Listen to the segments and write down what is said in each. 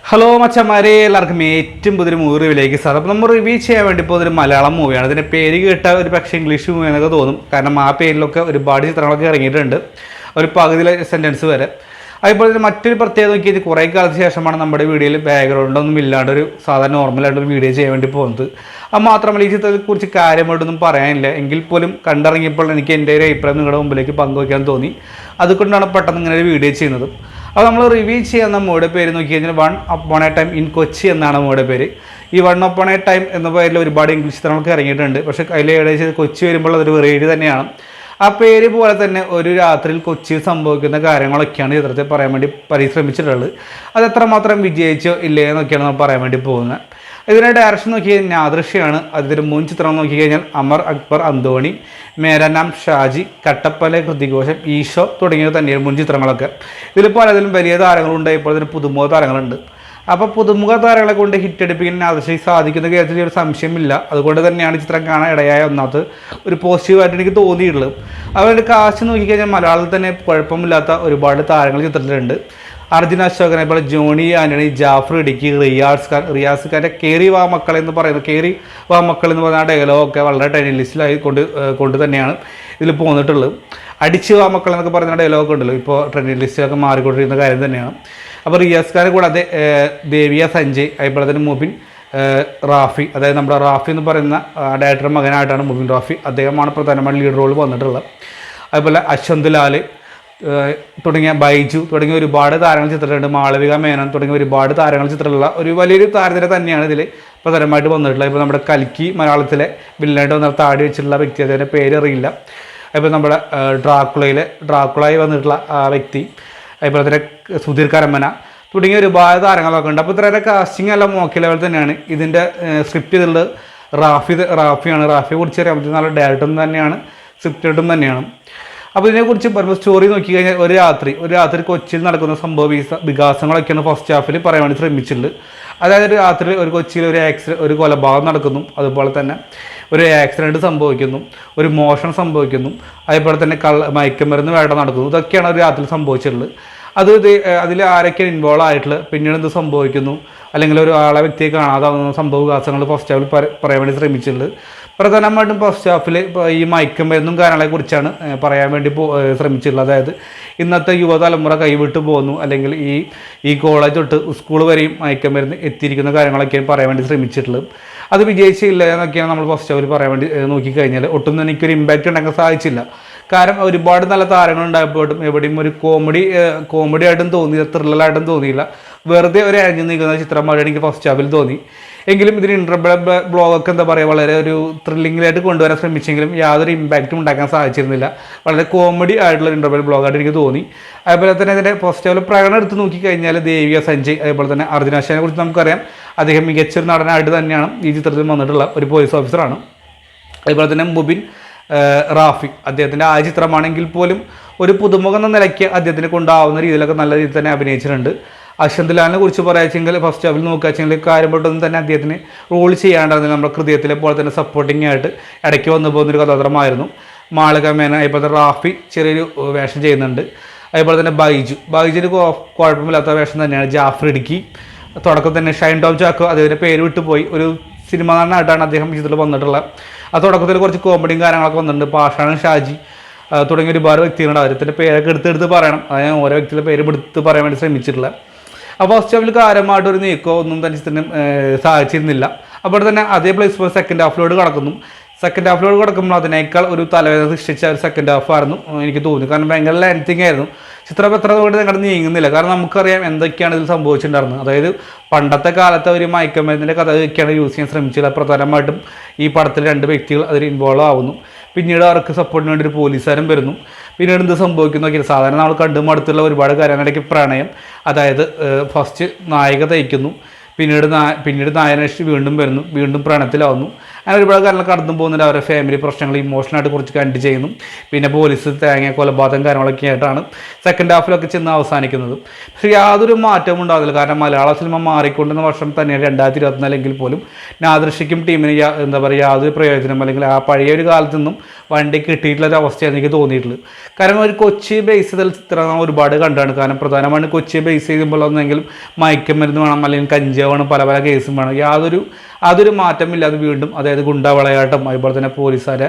Hello മച്ചന്മാരെ, എല്ലാവർക്കും ഏറ്റവും പുതിയൊരു മൂവി റിവ്യൂയിലേക്ക് സാർ. അപ്പോൾ നമ്മൾ റിവ്യൂ ചെയ്യാൻ വേണ്ടി ഇപ്പോൾ ഒരു മലയാളം മൂവിയാണ്. ഇതിൻ്റെ പേര് കേട്ടാൽ ഒരു പക്ഷേ ഇംഗ്ലീഷ് മൂവി എന്നൊക്കെ തോന്നും. കാരണം ആ പേരിലൊക്കെ ഒരുപാട് ചിത്രങ്ങളൊക്കെ ഇറങ്ങിയിട്ടുണ്ട്, ഒരു പകുതിയിലെ സെൻറ്റൻസ് വരെ. അതുപോലെ തന്നെ മറ്റൊരു പ്രത്യേകത നോക്കിയത് കുറേ കാലത്തിന് ശേഷമാണ് നമ്മുടെ വീഡിയോയിൽ ബാക്ക്ഗ്രൗണ്ടൊന്നും ഇല്ലാണ്ട് ഒരു സാധാരണ നോർമലായിട്ടൊരു വീഡിയോ ചെയ്യാൻ വേണ്ടി പോകുന്നത്. അത് മാത്രമല്ല, ഈ ചിത്രത്തെക്കുറിച്ച് കാര്യമായിട്ടൊന്നും പറയാനില്ല. എങ്കിൽ പോലും കണ്ടിറങ്ങിയപ്പോൾ എനിക്ക് എൻ്റെ ഒരു അഭിപ്രായം നിങ്ങളുടെ മുമ്പിലേക്ക് പങ്കുവയ്ക്കാൻ തോന്നി. അതുകൊണ്ടാണ് പെട്ടെന്ന് ഇങ്ങനെ ഒരു വീഡിയോ ചെയ്യുന്നത്. അപ്പോൾ നമ്മൾ റിവ്യൂ ചെയ്യുന്ന മൂവിയുടെ പേര് നോക്കി കഴിഞ്ഞാൽ one upon A time in Kochi എന്നാണ് മൂവിയുടെ പേര്. ഈ വൺ അപ്പോൺ എ ടൈം എന്ന പേരിൽ ഒരുപാട് ഇംഗ്ലീഷ് ചിത്രങ്ങളൊക്കെ ഇറങ്ങിയിട്ടുണ്ട്. പക്ഷേ അതിൽ ഏകദേശം കൊച്ചി വരുമ്പോൾ അതൊരു വെറൈറ്റി തന്നെയാണ്. ആ പേര് പോലെ തന്നെ ഒരു രാത്രിയിൽ കൊച്ചിയിൽ സംഭവിക്കുന്ന കാര്യങ്ങളൊക്കെയാണ് ചിത്രത്തെ പറയാൻ വേണ്ടി പരിശ്രമിച്ചിട്ടുള്ളത്. അത് എത്രമാത്രം വിജയിച്ചോ ഇല്ലേ എന്നൊക്കെയാണ് നമ്മൾ പറയാൻ വേണ്ടി പോകുന്നത്. ഇതിൻ്റെ ഡയറക്ഷൻ നോക്കി കഴിഞ്ഞാൽ നാദൃശ്യാണ്. അതിൻ്റെ മുൻ ചിത്രം നോക്കിക്കഴിഞ്ഞാൽ അമർ അക്ബർ അന്തോണി, മേരാ നാം ഷാജി, കട്ടപ്പന കൃതിഘോഷം, ഈശോ തുടങ്ങിയവ തന്നെയാണ് മുൻ ചിത്രങ്ങളൊക്കെ. ഇതിൽ പലതിലും വലിയ താരങ്ങളുണ്ട്, ഇപ്പോൾ ഇതിന് പുതുമുഖ താരങ്ങളുണ്ട്. അപ്പോൾ പുതുമുഖ താരങ്ങളെ കൊണ്ട് ഹിറ്റ് അടിപ്പിക്കാൻ നാദൃശ്യക്ക് സാധിക്കുന്ന കാര്യത്തിൽ ഒരു സംശയമില്ല. അതുകൊണ്ട് തന്നെയാണ് ചിത്രം കാണാൻ ഇടയായ ഒന്നാമത് ഒരു പോസിറ്റീവായിട്ട് എനിക്ക് തോന്നിയിട്ടുള്ളത്. അവരുടെ കാസ്റ്റ് നോക്കിക്കഴിഞ്ഞാൽ മലയാളത്തിൽ തന്നെ കുഴപ്പമില്ലാത്ത ഒരുപാട് താരങ്ങൾ ചിത്രത്തിലുണ്ട്. അർജുൻ അശോകനെ പോലെ ജോണി ആൻ്റണി, ജാഫർ ഇടുക്കി, റിയാസ് ഖാൻ്റെ കേറി വാ മക്കളെ എന്ന് പറയുന്നത്, കേറി വാ മക്കൾ എന്ന് പറയുന്ന ആ ഡയലോഗൊക്കെ വളരെ ട്രെൻഡിങ് ലിസ്റ്റിലായി കൊണ്ട് തന്നെയാണ് ഇതിൽ പോന്നിട്ടുള്ളത്. അടിച്ച് വാ മക്കൾ എന്നൊക്കെ പറയുന്ന ഡയലോഗ് ഉണ്ടല്ലോ, ഇപ്പോൾ ട്രെൻഡിങ് ലിസ്റ്റിലൊക്കെ മാറിക്കൊണ്ടിരിക്കുന്ന കാര്യം തന്നെയാണ്. അപ്പോൾ റിയാസ് ഖാനെ കൂടാതെ ദേവിയ സഞ്ജയ്, അതുപോലെ തന്നെ മുബിൻ റാഫി, അതായത് നമ്മുടെ റാഫി എന്ന് പറയുന്ന ഡയറക്ടറുടെ മകനായിട്ടാണ് മുബിൻ റാഫി. അദ്ദേഹമാണ് പ്രധാനമായിട്ട് ലീഡ് റോൾ വന്നിട്ടുള്ളത്. അതുപോലെ അശ്വന്ത് ലാല് തുടങ്ങിയ ബൈജു തുടങ്ങിയ ഒരുപാട് താരങ്ങൾ ചിത്രത്തിലുണ്ട്. മാളവിക മേനോൻ തുടങ്ങിയ ഒരുപാട് താരങ്ങൾ ചിത്രത്തിലുള്ള ഒരു വലിയൊരു താരനിര തന്നെയാണ് ഇതിൽ പ്രധാനമായിട്ട് വന്നിട്ടുള്ളത്. ഇപ്പോൾ നമ്മുടെ കൽക്കി മലയാളത്തിലെ വില്ലനായിട്ട് വന്ന താടി വെച്ചിട്ടുള്ള വ്യക്തി, അതിൻ്റെ പേരറിയില്ല. അതുപോലെ നമ്മുടെ ഡ്രാക്കുളായി വന്നിട്ടുള്ള ആ വ്യക്തി, അതുപോലെ തന്നെ സുധീർ കരമന തുടങ്ങിയ ഒരുപാട് താരങ്ങളൊക്കെ ഉണ്ട്. അപ്പോൾ ഇത്രയേറെ കാസ്റ്റിംഗ് എല്ലാം മോക്കി ലെവൽ തന്നെയാണ്. ഇതിൻ്റെ സ്ക്രിപ്റ്റ് ചെയ്തിട്ടുള്ളത് റാഫിയാണ്. റാഫിയെ കുറിച്ച് അറിയാൻ പറ്റുന്ന നല്ല ഡയറക്ടറും തന്നെയാണ്, സ്ക്രിപ്റ്റ് റൈറ്ററും തന്നെയാണ്. അപ്പോൾ ഇതിനെക്കുറിച്ച് പറയുമ്പോൾ സ്റ്റോറി നോക്കിക്കഴിഞ്ഞാൽ ഒരു രാത്രി കൊച്ചിയിൽ നടക്കുന്ന സംഭവ വികാസങ്ങളൊക്കെയാണ് ഫസ്റ്റ് ഹാഫിൽ പറയാൻ വേണ്ടി ശ്രമിച്ചിട്ടുള്ളത്. അതായത് രാത്രി ഒരു കൊച്ചിയിൽ ഒരു കൊലപാതകം നടക്കുന്നു, അതുപോലെ തന്നെ ഒരു ആക്സിഡൻറ്റ് സംഭവിക്കുന്നു, ഒരു മോഷണം സംഭവിക്കുന്നു, അതുപോലെ തന്നെ മയക്കുമരുന്ന് വേട്ട നടക്കുന്നു. ഇതൊക്കെയാണ് ഒരു രാത്രി സംഭവിച്ചിട്ടുള്ളത്. അതിൽ ആരൊക്കെയാണ് ഇൻവോൾവ് ആയിട്ടുള്ളത്, പിന്നീട് എന്ത് സംഭവിക്കുന്നു, അല്ലെങ്കിൽ ഒരു വ്യക്തിയെ കാണാതാവുന്ന സംഭവ വികാസങ്ങൾ ഫസ്റ്റ് ഹാഫിൽ പറയാൻ വേണ്ടി ശ്രമിച്ചിട്ടുള്ളത്. പ്രധാനമായിട്ടും ഫസ്റ്റ് ഹാഫിൽ ഈ മയക്കുമരുന്നും കാര്യങ്ങളെക്കുറിച്ചാണ് പറയാൻ വേണ്ടി ശ്രമിച്ചിട്ടുള്ളത്. അതായത് ഇന്നത്തെ യുവതലമുറ കൈവിട്ട് പോകുന്നു, അല്ലെങ്കിൽ ഈ കോളേജ് തൊട്ട് സ്കൂൾ വരെയും മയക്കുമരുന്ന് എത്തിയിരിക്കുന്ന കാര്യങ്ങളൊക്കെയാണ് പറയാൻ വേണ്ടി ശ്രമിച്ചിട്ടുള്ളത്. അത് വിജയിച്ചില്ല എന്നൊക്കെയാണ് നമ്മൾ ഫസ്റ്റ് ഹാഫിൽ പറയാൻ വേണ്ടി നോക്കിക്കഴിഞ്ഞാൽ. ഒട്ടും തന്നെ എനിക്കൊരു ഇമ്പാക്റ്റ് ഉണ്ടാക്കാൻ സാധിച്ചില്ല. കാരണം ഒരുപാട് നല്ല താരങ്ങൾ ഉണ്ടായപ്പോഴും എവിടെയും ഒരു കോമഡി ആയിട്ടും തോന്നിയില്ല, ത്രില്ലറായിട്ടും തോന്നിയില്ല. വെറുതെ ഒരു അഴിഞ്ഞു നിൽക്കുന്ന ചിത്രമായിട്ട് എനിക്ക് ഫസ്റ്റ് ഹാഫിൽ തോന്നി. എങ്കിലും ഇതിന് ഇൻ്റർവെൽ ബ്ലോഗൊക്കെ എന്താ പറയുക, വളരെ ഒരു ത്രില്ലിങ്ങിലായിട്ട് കൊണ്ടുവരാൻ ശ്രമിച്ചെങ്കിലും യാതൊരു ഇമ്പാക്റ്റും ഉണ്ടാക്കാൻ സാധിച്ചിരുന്നില്ല. വളരെ കോമഡി ആയിട്ടുള്ള ഇൻ്റർവെൽ ബ്ലോഗായിട്ട് എനിക്ക് തോന്നി. അതുപോലെ തന്നെ ഇതിൻ്റെ ഫസ്റ്റ് ഹാഫിൽ പ്രകടനം എടുത്ത് നോക്കിക്കഴിഞ്ഞാൽ ദേവിക സഞ്ജയ്, അതുപോലെ തന്നെ അർജുൻ അശോകനെ കുറിച്ച് നമുക്കറിയാം. അദ്ദേഹം മികച്ചൊരു നടനായിട്ട് തന്നെയാണ് ഈ ചിത്രത്തിൽ വന്നിട്ടുള്ള ഒരു പോലീസ് ഓഫീസറാണ്. അതുപോലെ തന്നെ മുബിൻ റാഫി, അദ്ദേഹത്തിൻ്റെ ആ ചിത്രമാണെങ്കിൽ പോലും ഒരു പുതുമുഖം എന്ന നിലയ്ക്ക് അദ്ദേഹത്തിന് കൊണ്ടാവുന്ന രീതിയിലൊക്കെ നല്ല രീതിയിൽ തന്നെ അഭിനയിച്ചിട്ടുണ്ട്. അശ്വന്ത് ലാലിനെ കുറിച്ച് പറയാച്ചെങ്കിൽ ഫസ്റ്റ് ഹാഫിൽ നോക്കുകയെങ്കിൽ കാര്യപ്പെട്ടൊന്നും തന്നെ അദ്ദേഹത്തിന് റോൾ ചെയ്യാണ്ടായിരുന്നു. നമ്മുടെ ഹൃദയത്തിലെ പോലെ തന്നെ സപ്പോർട്ടിംഗ് ആയിട്ട് ഇടയ്ക്ക് വന്നു പോകുന്നൊരു കഥാപാത്രമായിരുന്നു. മാളവിക മേനോൻ, അതുപോലെ റാഫി ചെറിയൊരു വേഷം ചെയ്യുന്നുണ്ട്. അതുപോലെ തന്നെ ബൈജുവിന് കുഴപ്പമില്ലാത്ത വേഷം തന്നെയാണ്. ജാഫർ ഇടുക്കി, തുടക്കം തന്നെ ഷൈൻ ടോം ചാക്കോ, അദ്ദേഹത്തിൻ്റെ പേര് വിട്ടുപോയി, ഒരു സിനിമ നടനായിട്ടാണ് അദ്ദേഹം ഇതിൽ വന്നിട്ടുള്ളത്. ആ തുടക്കത്തിൽ കുറച്ച് കോമഡിയും കാര്യങ്ങളൊക്കെ വന്നിട്ടുണ്ട്. പാഷാണ് ഷാജി തുടങ്ങിയ ഒരുപാട് വ്യക്തികളുണ്ട്. അദ്ദേഹത്തിൻ്റെ പേരൊക്കെ എടുത്ത് പറയണം. അത് ഞാൻ ഓരോ വ്യക്തിയുടെ പേര് എടുത്ത് പറയാൻ വേണ്ടി ശ്രമിച്ചിട്ടുള്ളത്. അപ്പോൾ ഫസ്റ്റ് ഹാഫിൽ കാര്യമായിട്ടൊരു നീക്കോ ഒന്നും തന്നെ ചിത്രം സാധിച്ചിരുന്നില്ല. അപ്പോൾ തന്നെ അതേ പ്ലേസ് സെക്കൻഡ് ഹാഫിലോട് കിടക്കുമ്പോൾ അതിനേക്കാൾ ഒരു തലവേദന സൃഷ്ടിച്ച ഒരു സെക്കൻഡ് ഹാഫ് ആയിരുന്നു എനിക്ക് തോന്നി. കാരണം ഭയങ്കര ലെങ്തിങ് ആയിരുന്നു. ചിത്രം എത്ര കൊണ്ട് ഞങ്ങളുടെ നീങ്ങുന്നില്ല. കാരണം നമുക്കറിയാം എന്തൊക്കെയാണ് ഇതിൽ സംഭവിച്ചിട്ടുണ്ടായിരുന്നത്. അതായത് പണ്ടത്തെ കാലത്തെ ഒരു മയക്കുമരുന്നിൻ്റെ കഥയൊക്കെയാണ് യൂസ് ചെയ്യാൻ ശ്രമിച്ചത്. പ്രധാനമായിട്ടും ഈ പടത്തിൽ 2 വ്യക്തികൾ അതിൽ ഇൻവോൾവ് ആവുന്നു. പിന്നീട് അവർക്ക് സപ്പോർട്ടിന് വേണ്ടി ഒരു പോലീസുകാരൻ വരുന്നു. പിന്നീട് എന്ത് സംഭവിക്കുന്നൊക്കെ സാധാരണ നമ്മൾ കണ്ടുമടുത്തുള്ള ഒരുപാട് കാര്യങ്ങളിടയ്ക്ക് പ്രണയം, അതായത് ഫസ്റ്റ് നായിക തയ്ക്കുന്നു, പിന്നീട് നായകനേഷ് വീണ്ടും വരുന്നു, വീണ്ടും പ്രണയത്തിലാവുന്നു. അങ്ങനെ ഒരുപാട് കാര്യങ്ങൾ കടന്നു പോകുന്നുണ്ട്. അവരുടെ ഫാമിലി പ്രശ്നങ്ങൾ ഇമോഷണലായിട്ട് കുറച്ച് കണ്ട് ചെയ്യുന്നു. പിന്നെ പോലീസ് തേങ്ങ കൊലപാതകം കാര്യങ്ങളൊക്കെ ആയിട്ടാണ് സെക്കൻഡ് ഹാഫിലൊക്കെ ചെന്ന് അവസാനിക്കുന്നത്. പക്ഷേ യാതൊരു മാറ്റവും ഉണ്ടാകുന്നില്ല. കാരണം മലയാള സിനിമ മാറിക്കൊണ്ടുന്ന വർഷം തന്നെയാണ് 2024 പോലും നാദൃശ്യക്കും ടീമിന് എന്താ പറയുക യാതൊരു പ്രയോജനം അല്ലെങ്കിൽ ആ പഴയ ഒരു കാലത്തു നിന്നും വണ്ടി കിട്ടിയിട്ടുള്ള ഒരു അവസ്ഥയാണ് എനിക്ക് തോന്നിയിട്ടുള്ളത്. കാരണം ഒരു കൊച്ചി ബേസ് ചെയ്ത ചിത്രം ഒരുപാട് കണ്ടാണ്. കാരണം പ്രധാനമായിട്ടും കൊച്ചിയെ ബേസ് ചെയ്യുമ്പോൾ ഒന്നെങ്കിലും മയക്കുമരുന്ന് വേണം, അല്ലെങ്കിൽ കഞ്ചാവ് വേണം, പല പല കേസും വേണം. അതൊരു മാറ്റമില്ലാതെ വീണ്ടും അതായത് ഗുണ്ടാവളയാട്ടം, അതുപോലെ തന്നെ പോലീസുകാരെ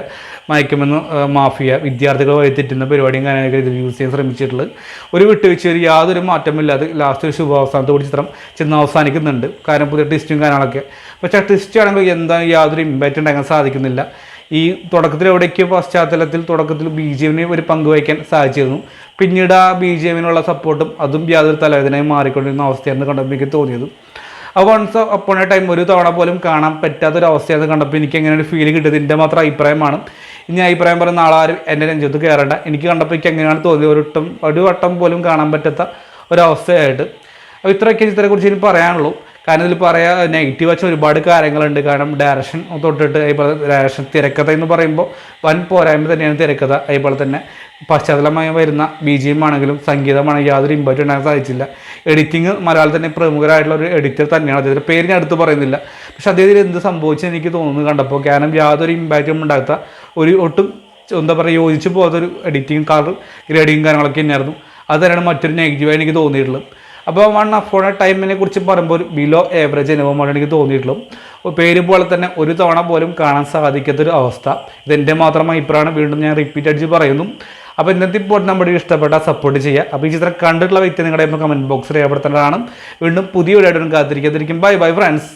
മയക്കുമരുന്ന് മാഫിയ, വിദ്യാർത്ഥികൾ വഴി തെറ്റുന്ന പരിപാടിയും കാര്യങ്ങളൊക്കെ ഇത് യൂസ് ചെയ്യാൻ ശ്രമിച്ചിട്ടുള്ളത് ഒരു വിട്ടുവീഴ്ചയിൽ യാതൊരു മാറ്റമില്ലാതെ ലാസ്റ്റ് ഒരു ശുഭാവസാനത്തോട് ചിത്രം ചെന്ന് അവസാനിക്കുന്നുണ്ട്. കാരണം പുതിയ ട്വിസ്റ്റും കാര്യങ്ങളൊക്കെ. പക്ഷേ ട്വിസ്റ്റ് ആണെങ്കിൽ എന്താ യാതൊരു ഇമ്പാക്റ്റ് ഉണ്ടാക്കാൻ സാധിക്കുന്നില്ല. ഈ തുടക്കത്തിൽ എവിടേക്ക് പശ്ചാത്തലത്തിൽ തുടക്കത്തിൽ BGMന് ഒരു പങ്കുവയ്ക്കാൻ സാധിച്ചിരുന്നു. പിന്നീട് ആ BGMനുള്ള സപ്പോർട്ടും അതും യാതൊരു തലവേദനയും മാറിക്കൊണ്ടിരുന്ന അവസ്ഥയായിരുന്നു കണ്ടപ്പോൾ എനിക്ക് തോന്നിയത്. വൺസ് അപ്പോൺ എ ടൈം ഒരു തവണ പോലും കാണാൻ പറ്റാത്തൊരവസ്ഥയായിരുന്നു കണ്ടപ്പോൾ എനിക്ക് എങ്ങനെ ഒരു ഫീൽ കിട്ടിയത് എൻ്റെ മാത്രം അഭിപ്രായമാണ്. ഇനി അഭിപ്രായം പറയുന്ന ആളാരും എൻ്റെ നെഞ്ചത്ത് കയറേണ്ട. എനിക്ക് കണ്ടപ്പോൾ എനിക്ക് എങ്ങനെയാണ് തോന്നിയത്, ഒരു വട്ടം പോലും കാണാൻ പറ്റാത്ത ഒരവസ്ഥയായിട്ട്. അപ്പോൾ ഇത്രയൊക്കെ ചിത്രത്തെക്കുറിച്ച് എനിക്ക് പറയാനുള്ളൂ. കാരണം ഇതിൽ പറയാൻ നെഗറ്റീവ് വെച്ച ഒരുപാട് കാര്യങ്ങളുണ്ട്. കാരണം ഡയറക്ഷൻ തൊട്ടിട്ട് അതുപോലെ ഡയറക്ഷൻ, തിരക്കഥ എന്ന് പറയുമ്പോൾ വൻ പോരായ്മ തന്നെയാണ് തിരക്കഥ. അതുപോലെ തന്നെ പശ്ചാത്തലമായി വരുന്ന BGM ആണെങ്കിലും സംഗീതമാണെങ്കിലും യാതൊരു ഇമ്പാക്റ്റ് ഉണ്ടാകാൻ സാധിച്ചില്ല. എഡിറ്റിംഗ് മലയാളത്തിൻ്റെ പ്രമുഖരായിട്ടുള്ള ഒരു എഡിറ്റർ തന്നെയാണ്. അദ്ദേഹത്തിൻ്റെ പേര് ഞാൻ അടുത്ത് പറയുന്നില്ല. പക്ഷേ അദ്ദേഹത്തിൽ എന്ത് സംഭവിച്ചെന്ന് എനിക്ക് തോന്നുന്നു കണ്ടപ്പോൾ. കാരണം യാതൊരു ഇമ്പാക്റ്റും ഉണ്ടാകാത്ത ഒട്ടും എന്താ പറയുക യോജിച്ച് പോകാത്തൊരു എഡിറ്റിംഗ് കളർ ഗ്രേഡിങ് കാര്യങ്ങളൊക്കെ തന്നെയായിരുന്നു. അത് തന്നെയാണ് മറ്റൊരു നെഗറ്റീവായി എനിക്ക് തോന്നിയിട്ടുള്ളത്. അപ്പോൾ വൺ അപ്പോൺ എ ടൈമിനെ കുറിച്ച് പറയുമ്പോൾ ഒരു ബിലോ ഏവറേജ് അനുഭവമാണ് എനിക്ക് തോന്നിയിട്ടുള്ളൂ. പേര് പോലെ തന്നെ ഒരു തവണ പോലും കാണാൻ സാധിക്കാത്തൊരു അവസ്ഥ. ഇതെൻ്റെ മാത്രം അഭിപ്രായമാണ്. വീണ്ടും ഞാൻ റിപ്പീറ്റ് അടിച്ച് പറയുന്നു. അപ്പോൾ ഇന്നത്തെ ഇപ്പോൾ നമ്മുടെ ഇഷ്ടപ്പെട്ട സപ്പോർട്ട് ചെയ്യുക. അപ്പോൾ ഈ ചിത്രം കണ്ടിട്ടുള്ള വ്യക്തി നിങ്ങളുടെ കമൻറ്റ് ബോക്സിൽ രേഖപ്പെടുത്തേണ്ടതാണ്. വീണ്ടും പുതിയ വീഡിയോ കാത്തിരിക്കാതിരിക്കും. Bye bye friends.